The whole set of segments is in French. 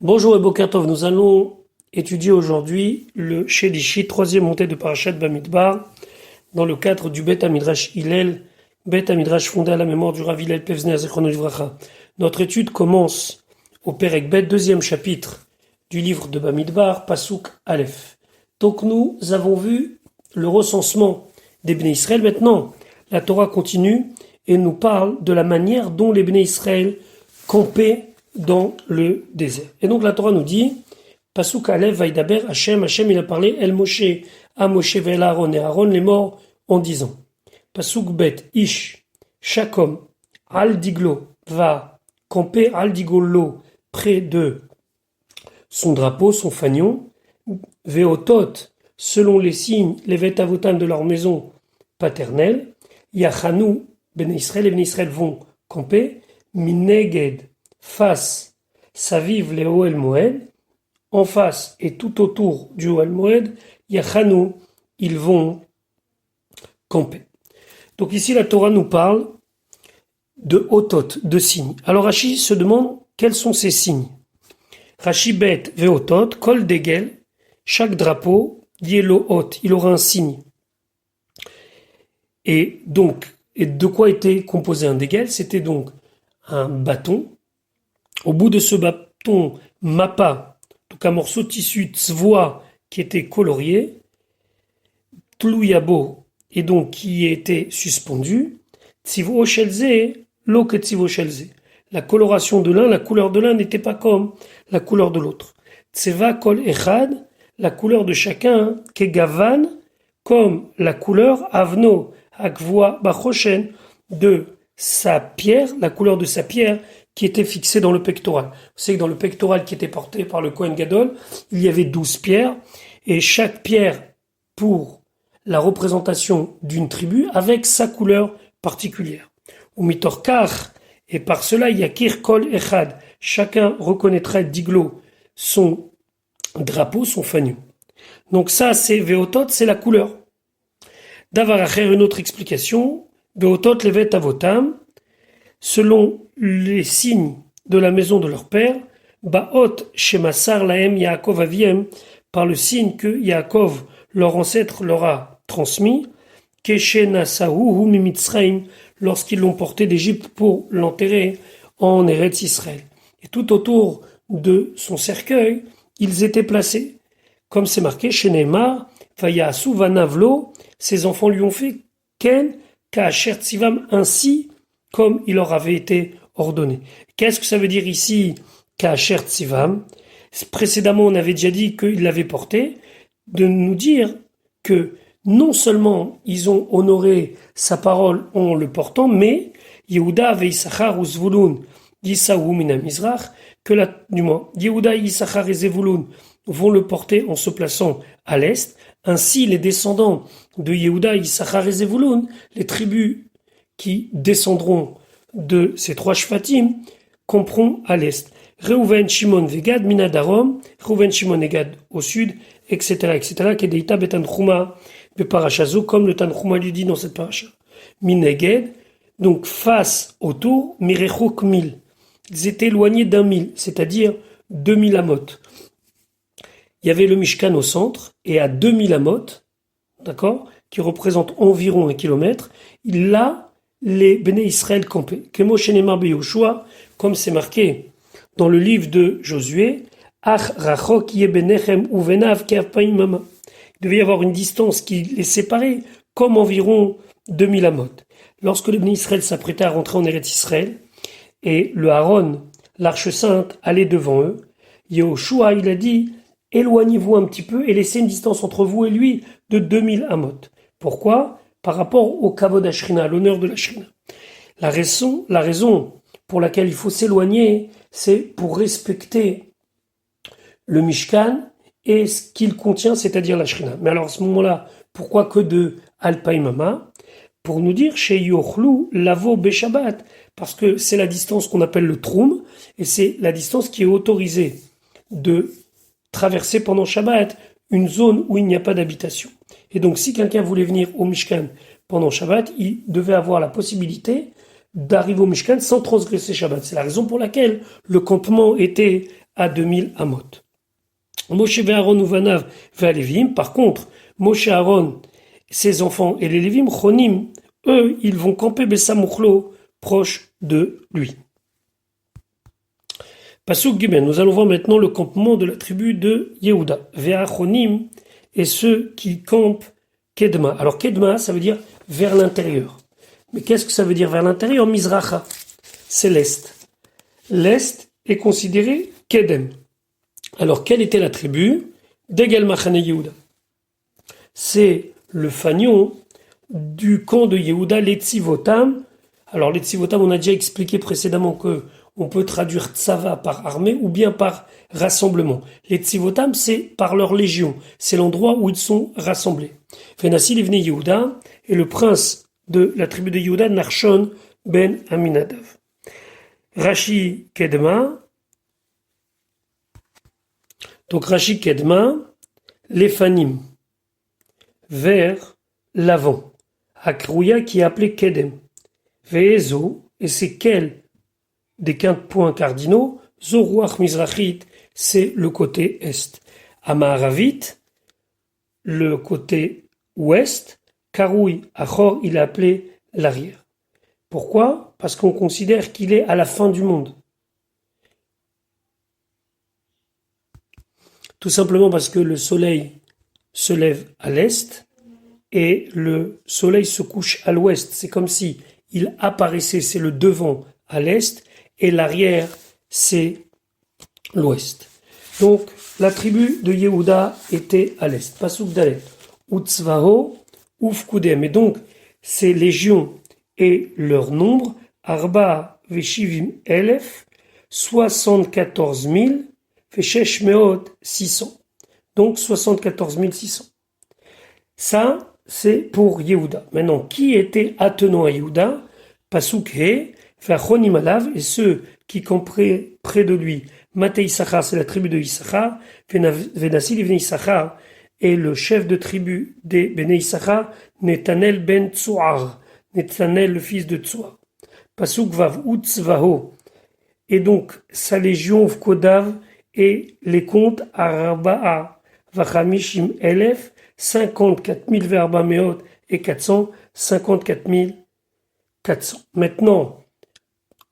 Bonjour et Boker Tov, nous allons étudier aujourd'hui le Shelishi, troisième montée de Parashat Bamidbar, dans le cadre du Bet Amidrash Hillel, Bet Amidrash fondé à la mémoire du Rav Hillel Pevzner Zichrono Livracha. Notre étude commence au Perek Bet, deuxième chapitre du livre de Bamidbar, Pasuk Aleph. Donc nous avons vu le recensement des Bnei Israël. Maintenant, la Torah continue et nous parle de la manière dont les Bnei Israël campaient dans le désert. Et donc la Torah nous dit, Pasuk Aleph Vaidaber Hashem, il a parlé El Moshe, à Moshe ve'el Aaron, et Aaron les morts en disant, Pasuk Bet Ish, chaque homme, Al Diglo, va camper Al Digolo, près de son drapeau, son fanion, Veotot, selon les signes, les Vetavotam de leur maison paternelle, Yachanou, Ben Israël, et Ben Israël vont camper, Mineged, face, Saviv les Ohel Moed, en face et tout autour du Ohel Moed, Yachanou, ils vont camper. Donc ici la Torah nous parle de otot, de signes. Alors Rashi se demande quels sont ces signes. Rashi bet veotot, kol degel, chaque drapeau, yelo hot, il aura un signe. Et donc, de quoi était composé un degel? C'était donc un bâton. Au bout de ce bâton, mappa, donc un morceau de tissu tzvoa qui était colorié, tlouyabo, et donc qui était suspendu, tzivo shelze, lo que tzivo shelze. La coloration de l'un, la couleur de l'un n'était pas comme la couleur de l'autre. Tseva kol echad, la couleur de chacun, kegavan, comme la couleur avno, akvoa bachoshen, de sa pierre, la couleur de sa pierre qui était fixée dans le pectoral. Vous savez que dans le pectoral qui était porté par le Kohen Gadol, il y avait 12 pierres, et chaque pierre pour la représentation d'une tribu avec sa couleur particulière. Ou mitorkar, et par cela, yakir kol echad, chacun reconnaîtra diglo son drapeau, son fanion. Donc ça, c'est veotot, c'est la couleur. Davaracher, une autre explication, veotot levet avotam, selon les signes de la maison de leur père, baot shemassar laem Yaakov aviem, par le signe que Yaakov, leur ancêtre, leur a transmis, keshenasahu mimitzraim, lorsqu'ils l'ont porté d'Égypte pour l'enterrer en Eretz Israël. Et tout autour de son cercueil, ils étaient placés, comme c'est marqué chez Neymar, Vayasu vanavlo, ses enfants lui ont fait ken ka'asher tzivam, ainsi comme il leur avait été ordonné. Qu'est-ce que ça veut dire ici ka'asher tzivam? Précédemment, on avait déjà dit qu'il l'avait porté, de nous dire que non seulement ils ont honoré sa parole en le portant, mais Yehuda ve'Issachar ou Zvulun Yisaou mina Mizrach, que du moins Yehuda, Issachar et Zvulun vont le porter en se plaçant à l'est. Ainsi, les descendants de Yehuda, Issachar et Zvulun, les tribus qui descendront de ces trois shvatim, camperont à l'est. Reuven, Shimon, Vegad, mina Darom, Reuven, Shimon et Gad au sud, etc., etc., Kedeita betanchuma beparachazo, comme le Tanchuma lui dit dans cette paracha. Mineged, donc face autour, mirechok mil. Ils étaient éloignés d'un mille, c'est-à-dire 2000 amot. Il y avait le Mishkan au centre, et à 2000 amot, d'accord, qui représente environ 1 kilomètre, là, les Bnei Israël campaient. Kemo shenemar beYoshua, comme c'est marqué dans le livre de Josué, Ach rachok yebenechem uvenav ke'apaim mama. Il devait y avoir une distance qui les séparait, comme environ 2000 amot. Lorsque les Bnei Israël s'apprêtaient à rentrer en Eretz Israël, et le Aaron, l'arche sainte, allait devant eux, Yehoshua, il a dit, éloignez-vous un petit peu et laissez une distance entre vous et lui de 2000 amot. Pourquoi? Par rapport au kavod Ashrina, à l'honneur de la Shrina. La raison pour laquelle il faut s'éloigner, c'est pour respecter le Mishkan et ce qu'il contient, c'est-à-dire la Shrina. Mais alors à ce moment-là, pourquoi que de Alpaïmama? Pour nous dire chez Yochlu Lavo Beshabbat, parce que c'est la distance qu'on appelle le Troum, et c'est la distance qui est autorisée de traverser pendant Shabbat une zone où il n'y a pas d'habitation. Et donc si quelqu'un voulait venir au Mishkan pendant Shabbat, il devait avoir la possibilité d'arriver au Mishkan sans transgresser Shabbat. C'est la raison pour laquelle le campement était à 2000 amot. Moshe ve'Aaron uvanav ve'alevim. Par contre, Moshe, Aaron, ses enfants et les Lévim, chonim, eux, ils vont camper Bessamuchlo, proche de lui. Pasuk Gimel, nous allons voir maintenant le campement de la tribu de Yehuda. Ve'achonim, et ceux qui campent Kedma. Alors Kedma, ça veut dire vers l'intérieur. Mais qu'est-ce que ça veut dire vers l'intérieur? Mizracha, c'est l'Est. L'Est est considéré Kedem. Alors quelle était la tribu? Degel Machane Yehuda. C'est le fanion du camp de Yehuda, les Tzivotam. Alors les Tzivotam, on a déjà expliqué précédemment que on peut traduire Tzava par armée ou bien par rassemblement. Les Tzivotam, c'est par leur légion. C'est l'endroit où ils sont rassemblés. Fenassil est venu Yehuda et le prince de la tribu de Yehuda, Narshon ben Aminadav. Rashi Kedma. Donc Rashi Kedma, les Fanim, vers l'avant. Akrouya qui est appelé Kedem. Ve'ezo, et c'est quel des 15 points cardinaux? Zoruach Mizrachit, c'est le côté est. Amaharavit, le côté ouest. Karoui, Achor, il est appelé l'arrière. Pourquoi? Parce qu'on considère qu'il est à la fin du monde. Tout simplement parce que le soleil se lève à l'est et le soleil se couche à l'ouest. C'est comme si il apparaissait, c'est le devant à l'est et l'arrière, c'est l'ouest. Donc, la tribu de Yehuda était à l'est. Pasuk Dalet. Utzvaho, Ufkudem. Et donc, ces légions et leur nombre, Arba Veshivim Elef, 74 000, Feshesh Meot 600. Donc 74 600. Ça, c'est pour Yehuda. Maintenant, qui était attenant à Yehuda? Pasuk He, Vachonim Alav, et ceux qui campaient près de lui. Matei Issachar, c'est la tribu de Issachar. Venassil Ibn Issachar, et le chef de tribu des Bnei Issachar, Netanel ben Tsuar. Netanel, le fils de Tsuar. Pasuk Vav Utzvaho. Et donc, sa légion Vkodav, et les comptes Arba'a Vachamishim Elef, 54 000 verba meot et 400, 54 400. Maintenant,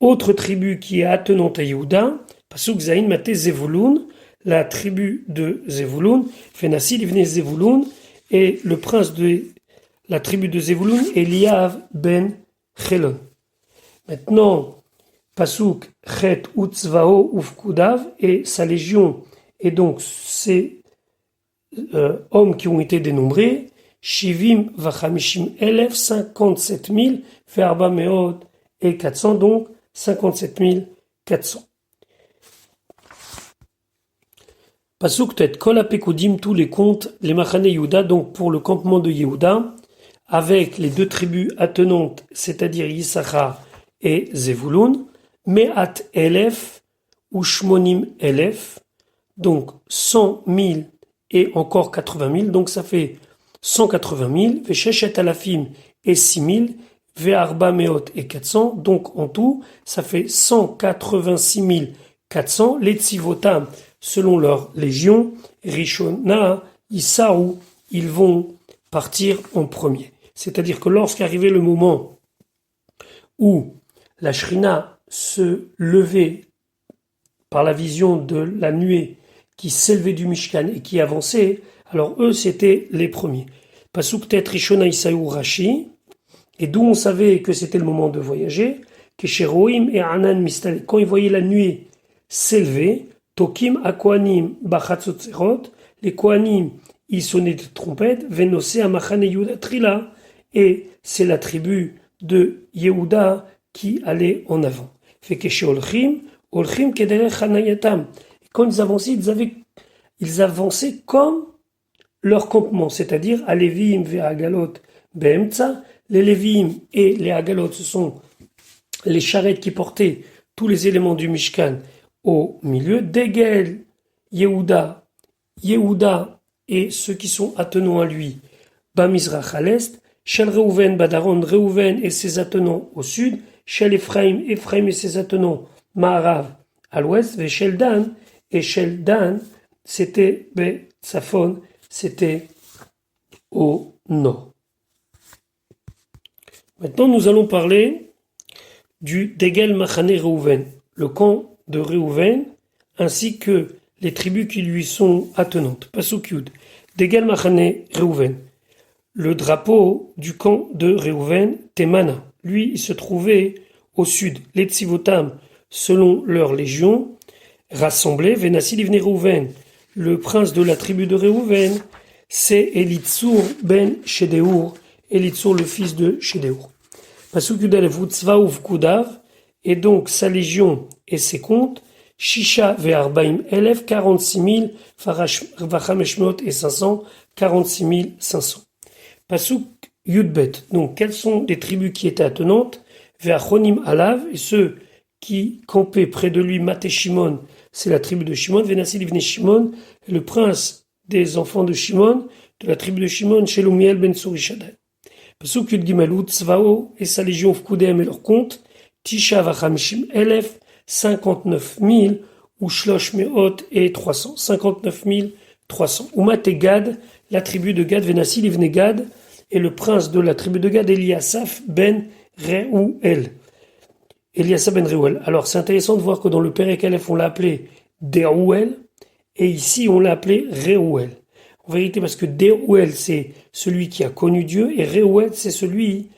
autre tribu qui est attenante à Yehuda, Pasuk Zayin Mate Zevulun, la tribu de Zevulun, Fenassil venait Zevulun, et le prince de la tribu de Zevulun, Eliav ben Chelon. Maintenant, Pasuk Chet Utzvao Ufkudav et sa légion, et donc ces hommes qui ont été dénombrés, Shivim Vachamishim Elef, 57 000, Verba Meod et 400, donc 57 400. Pasuk Tet Kol Apekudim, tous les comptes, les Machane Yehuda, donc pour le campement de Yehuda, avec les deux tribus attenantes, c'est-à-dire Yissachar et Zevulun, Me'at Elef ou Shmonim Elef, donc 100 000 et encore 80 000, donc ça fait 180 000, Vesheshet Alafim et 6 000, Ve'arba Meot et 400, donc en tout, ça fait 186 400, les Tzivotam, selon leur légion, Rishona, Issaou, ils vont partir en premier. C'est-à-dire que lorsqu'arrivait le moment où la Shrina se levait par la vision de la nuée qui s'élevait du Mishkan et qui avançait, alors eux c'était les premiers. Pasuk Tet Rishona Isaou Rashi, et d'où on savait que c'était le moment de voyager, que chez Roim et Anan Mistal, quand ils voyaient la nuée s'élever, Tokim Akoanim Bachatzotserot, les Koanim ils sonnaient de trompettes, Venose Amachane Yehuda Trila, et c'est la tribu de Yehuda qui allait en avant. Fait que chez Olchim Kederech Hanayatam. Quand ils avançaient, ils avançaient comme leur campement, c'est-à-dire à Lévim ve Agalot Beemtsa. Les Lévim et les Agalot, ce sont les charrettes qui portaient tous les éléments du Mishkan au milieu. Degel, Yehuda et ceux qui sont attenants à lui, Bamizrach à l'est, Shel Reuven, Badaron, Reuven et ses attenants au sud, Shel Ephraim et ses attenants, Maharav à l'ouest, Shel Dan et Shel Dan, c'était Betzafon, c'était au nord. Maintenant, nous allons parler du Degel Machane Reuven, le camp de Reuven, ainsi que les tribus qui lui sont attenantes. Pasuk Yud, Degel Machane Reuven, le drapeau du camp de Reuven, Temana. Lui, il se trouvait au sud. Les Tzivotam, selon leur légion, rassemblés, Venassi Livne Reuven, le prince de la tribu de Reuven, c'est Elitsur ben Shedeur, Elitsur le fils de Shedeur. Pasuk Yudel Vutzva Uvkudav, et donc sa légion et ses comptes, Shisha ve'arbaim elef, 46 000, vachameshmot et 500, 46 500. Pasuk Yudbet, donc quelles sont les tribus qui étaient attenantes, ve'achonim alav, et ceux qui campaient près de lui, Mate Shimon, c'est la tribu de Shimon, Venassi Livne Shimon, le prince des enfants de Shimon, de la tribu de Shimon, Shelumiel ben Surishadai. Pasuk Yud Gimel Tzvao et sa légion Fkudem et leur compte, Tisha vachamishim elef, 59 000, ou Shlosh Meot et 300, 59 300. Umat et Gad, la tribu de Gad, Venassi Livne Gad, et le prince de la tribu de Gad, Eliasaph ben Reuel. Eliasaph ben Reuel. Alors c'est intéressant de voir que dans le Perek Aleph, on l'a appelé Derouel, et ici on l'a appelé Reuel. En vérité, parce que Derouel, c'est celui qui a connu Dieu, et Reuel, c'est celui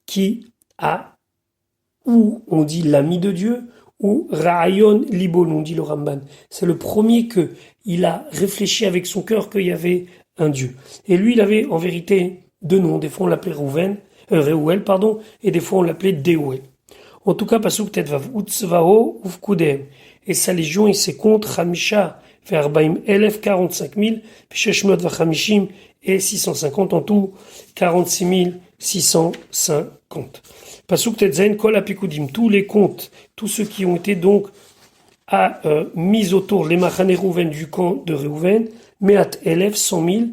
qui a, ou on dit l'ami de Dieu, ou Ra'ayon Libon, on dit le Ramban. C'est le premier que il a réfléchi avec son cœur qu'il y avait un Dieu. Et lui, il avait en vérité deux noms. Des fois, on l'appelait Reuel, et des fois, on l'appelait Derouel. En tout cas, Pasuk Tetvav, Utzvao, Uvkudem, et sa légion et ses comptes, Hamisha, Verbaim, Elef, 45 000, Sheshmot, Vachamishim, et 650, en tout, 46 650. Pasuk Tetzain, Kol Apikudim, tous les comptes, tous ceux qui ont été donc mis autour, les Machane Reuven du camp de Reuven, Meat Elef, 100 000,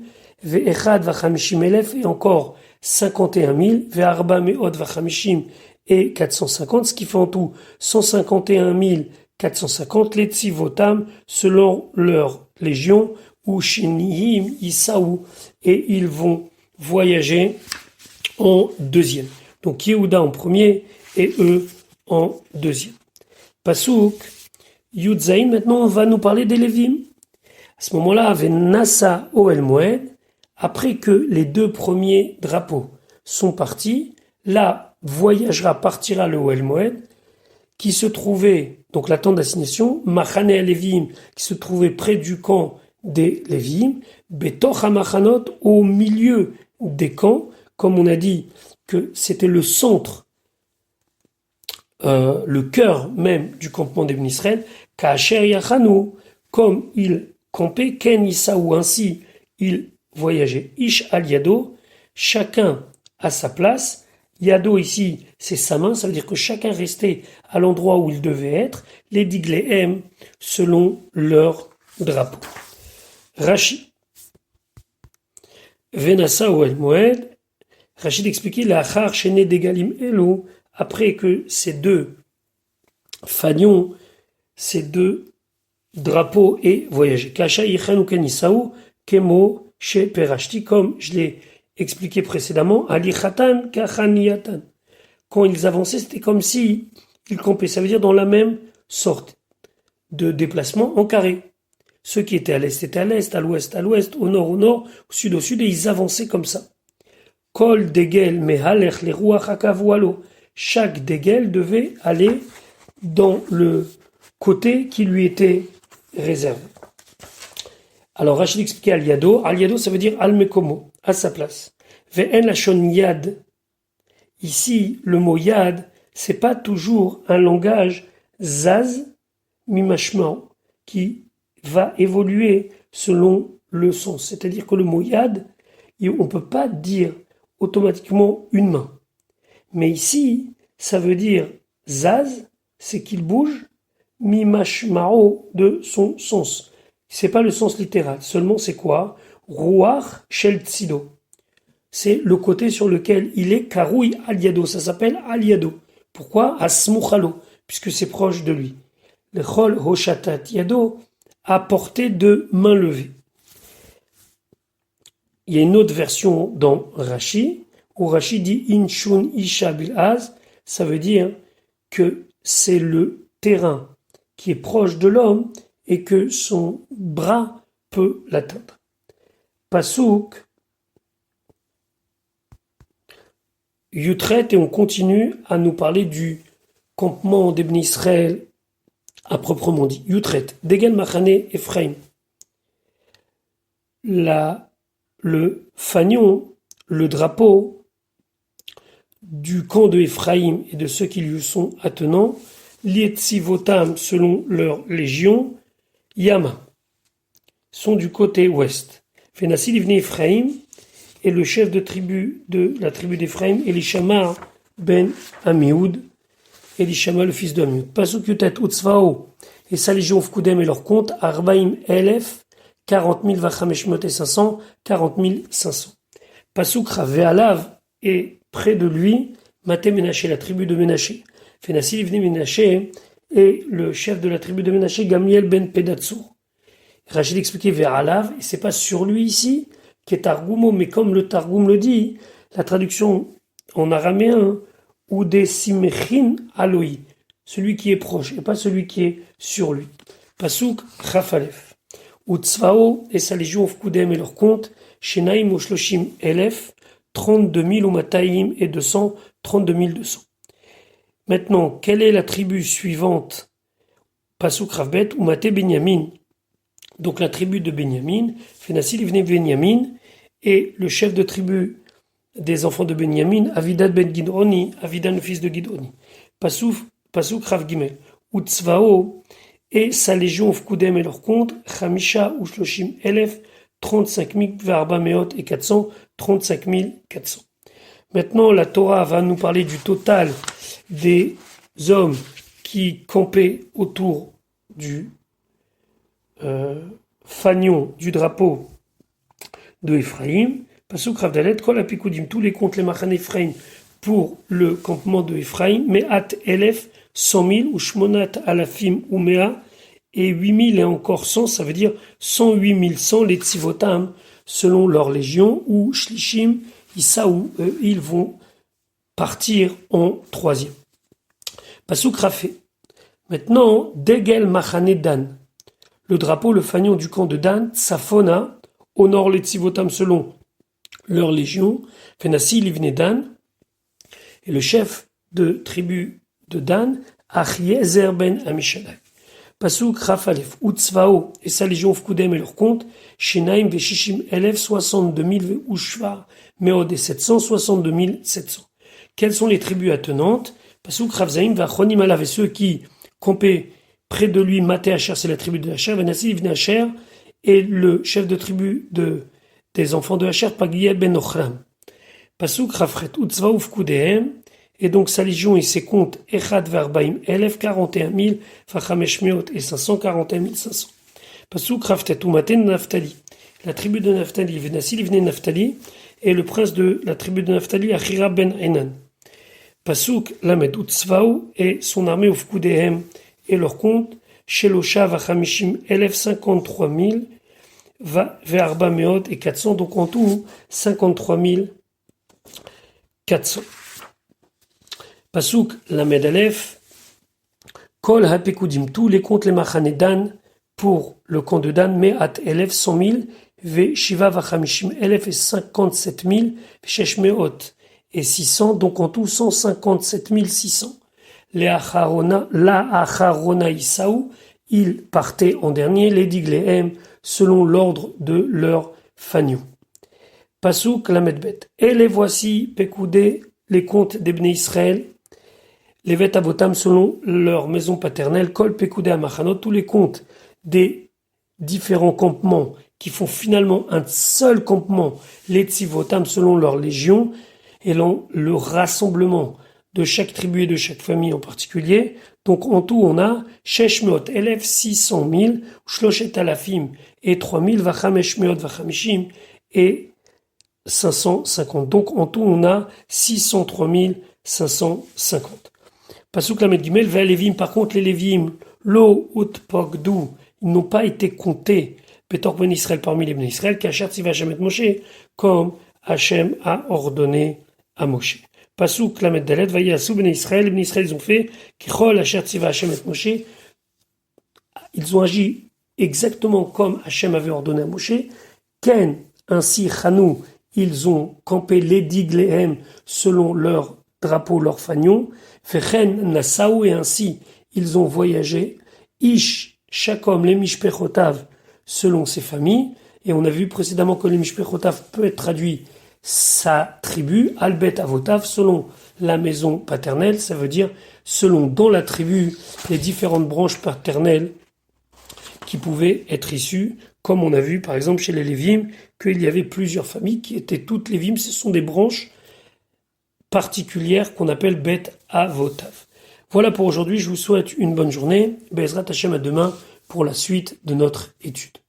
Ve'echad Vachamishim Elef, et encore 51 000, Ve'arba Meot Vachamishim, et 450, ce qui fait en tout 151 450, les Tzivotam, selon leur légion, ou Shinihim, Isaou, et ils vont voyager en deuxième. Donc Yehuda en premier, et eux en deuxième. Pasuk, Yudzaïn, maintenant on va nous parler des Lévim. À ce moment-là, avec Nassa Oel Moed, après que les deux premiers drapeaux sont partis, là, partira le Oel Moed, qui se trouvait, donc la tente d'assignation, Machane Lévim, qui se trouvait près du camp des Lévim, Betoch HaMachanot, au milieu des camps, comme on a dit que c'était le centre, le cœur même du campement des Israël, Ka'asher Yachanu, comme il campait, Ken Isaou, ainsi il voyageait, Ish al Yado, chacun à sa place. Yado ici, c'est sa main, ça veut dire que chacun restait à l'endroit où il devait être, les Digléem, selon leur drapeau. Rashi. Venassa ou El Moed, Rachid expliquait la Achar Shene Degalim Elo, après que ces deux fanions, ces deux drapeaux aient voyagé. Kasha Yichanu Kenisaou, Kemo, She Perashti, comme je l'ai expliqué précédemment, Ali Khatan Kachaniyatan. Quand ils avançaient, c'était comme si ils campaient. Ça veut dire dans la même sorte de déplacement en carré. Ceux qui étaient à l'est étaient à l'est, à l'ouest, au nord, au sud, et ils avançaient comme ça. Kol degel mehalech les ruach hakavoualo. Chaque degel devait aller dans le côté qui lui était réservé. Alors Rachid expliquait Al-Yado. Al-Yado, ça veut dire Al-Mekomo, à sa place. Ve'en lachon yad. Ici, le mot yad, c'est pas toujours un langage zaz mimashmao, qui va évoluer selon le sens. C'est-à-dire que le mot yad, on peut pas dire automatiquement une main. Mais ici, ça veut dire zaz, c'est qu'il bouge, mimashmao, de son sens. C'est pas le sens littéral, seulement c'est quoi? Ruach shel tsido. C'est le côté sur lequel il est karoui al-yado, ça s'appelle al-yado. Pourquoi? Asmuchalo, puisque c'est proche de lui. Le chol hoshatat yado, à portée de main levée. Il y a une autre version dans Rashi, où Rashi dit Inshun Isha Bil'az, ça veut dire que c'est le terrain qui est proche de l'homme et que son bras peut l'atteindre. Pasouk Yutret, et on continue à nous parler du campement d'Ebn Israël à proprement dit. Yutret, Degel Machane Ephraim. Le fanion, le drapeau du camp de Ephraim et de ceux qui lui sont attenants, Lietzivotam selon leur légion, Yama, sont du côté ouest. Fenassil Ivne Ephraim est le chef de la tribu d'Ephraim, Elishama ben Amioud, Elishama le fils de Amioud. Pasuk Yutet Utzvao et sa légion Fkoudem et leur compte, Arbaim Elef, 40 000 Vachameshmot et 500, 40 500. Pasuk Ravealav est près de lui, Maté Ménaché, la tribu de Ménaché. Fenassil Ivne Ménaché est le chef de la tribu de Ménaché, Gamliel ben Pedatsour. Rachid expliquait Ve'alav, et c'est pas sur lui ici, qui est Targumo, mais comme le Targum le dit, la traduction en araméen, ou des Simechin Aloi, celui qui est proche, et pas celui qui est sur lui. Pasuk Rafalef. Utzvao et sa légion Fkoudem et leur compte, Shenaim Oshloshim Elef, 32 000 ou Mataïm et 200, 32 200. Maintenant, quelle est la tribu suivante? Pasuk Ravbet ou Maté Benyamin. Donc la tribu de Benyamin, Fenassil Ivne Benyamin, et le chef de tribu des enfants de Benyamin, Avidan ben Gidroni, Avidan le fils de Gidroni. Pasuk Rav Gimel, Utzvao, et sa légion Fkoudem et leur compte, Chamisha ou Shloshim Elef, 35 000, Varba Meot et 400, 35 400. Maintenant, la Torah va nous parler du total des hommes qui campaient autour du fanion du drapeau de Ephraim. Pasuk Rav Dalet, Kol Apikudim, tous les comptes, les Machan Ephraim, pour le campement de Ephraim, Me'at Elef, 100 000, ou Shmonat Alafim, ou Mea, et 8 000 et encore 100, ça veut dire 108 100, les Tzivotam, selon leur légion, ou Shlishim, Isaou, ils vont partir en troisième. Pasuk Rafé. Maintenant, Degel Machane Dan, le drapeau, le fanion du camp de Dan, Safona, au nord les Tzivotam selon leur légion, Fenassil Ivne Dan, et le chef de tribu de Dan, Achiezer ben Amishadai. Pasuk Rafalef, Utzvao et sa légion Fkoudem et leur compte, Shenaim Veshishim Elef, 62 000 Ushvar, Meod et 700, 62 700. Quelles sont les tribus attenantes? Pasuk Ravzaim Vachonim Alav, et ceux qui campaient près de lui, Maté Asher, c'est la tribu de Asher, Venassil Ivne Asher, et le chef de tribu des enfants de Asher, Pagiel ben Ochram. Pasuk Rafret, Utzvao Fkoudehem, et donc sa légion et ses comptes, Echad Varbaim Elef, 41 000, Fachameshmeot et 500, 41 500. Pasuk Raftet, Umaten Naftali, la tribu de Naftali, Venassil Ivne Naftali, et le prince de la tribu de Naftali, Achira ben Enan. Pasuk Lamed Utzvao et son armée au Fkoudehem, et leur compte, Shelosha Vachamishim Elef, 53 000, Ve'arba Meot et 400, donc en tout 53 400. Pasuk Lamed Alef, Kol Hapekudim, tous les comptes les Machane Dan pour le camp de Dan, Me'at Elef, 100 000, Ve Shiva Vachamishim Elef et 57 000, Shesh Meot et 600, donc en tout 157 600. La Acharona Isaou, ils partaient en dernier, les Diglehem, selon l'ordre de leur fanion. Pasuk Lamedbet. Et les voici, Pekoudé, les comptes d'Ebné Israël, les Vet Avotam selon leur maison paternelle, Kol Pekoudé Amachanot, tous les comptes des différents campements qui font finalement un seul campement, les Tzivotam selon leur légion, et le rassemblement de chaque tribu et de chaque famille en particulier. Donc en tout on a Sheshmeot, Elef 600 000, Shloshet Alafim et 3000, Vachameshmeot, Vachamishim et 550. Donc en tout on a 603 550. Pasuk Lamed Gimel, Ve'alevim, par contre les Lévim, Lo Ut Pogdu, ils n'ont pas été comptés, Betor Ben Israël parmi les Ben Israël, qu'Asher Tziva Hashem et Moshe, comme Hashem a ordonné à Moshe. Pasuk Lamed Dalet, Vayasu Ben Israël, les Ben Israël ils ont fait, Kichol Asher Tziva Hashem et Moshe, ils ont agi exactement comme Hashem avait ordonné à Moshe. Ken, ainsi Chanou, ils ont campé les digléhem selon leur drapeau, leur fanion. Fechen Nassau, et ainsi ils ont voyagé. Ish, chaque homme, les Mishpechotav, selon ses familles. Et on a vu précédemment que les Mishpechotav peut être traduit sa tribu, Albet Avotav, selon la maison paternelle, ça veut dire selon dans la tribu les différentes branches paternelles qui pouvaient être issues, comme on a vu par exemple chez les Lévim, qu'il y avait plusieurs familles qui étaient toutes Lévim, ce sont des branches particulières qu'on appelle Bet Avotav. Voilà pour aujourd'hui, je vous souhaite une bonne journée, Bezrat Hashem à demain pour la suite de notre étude.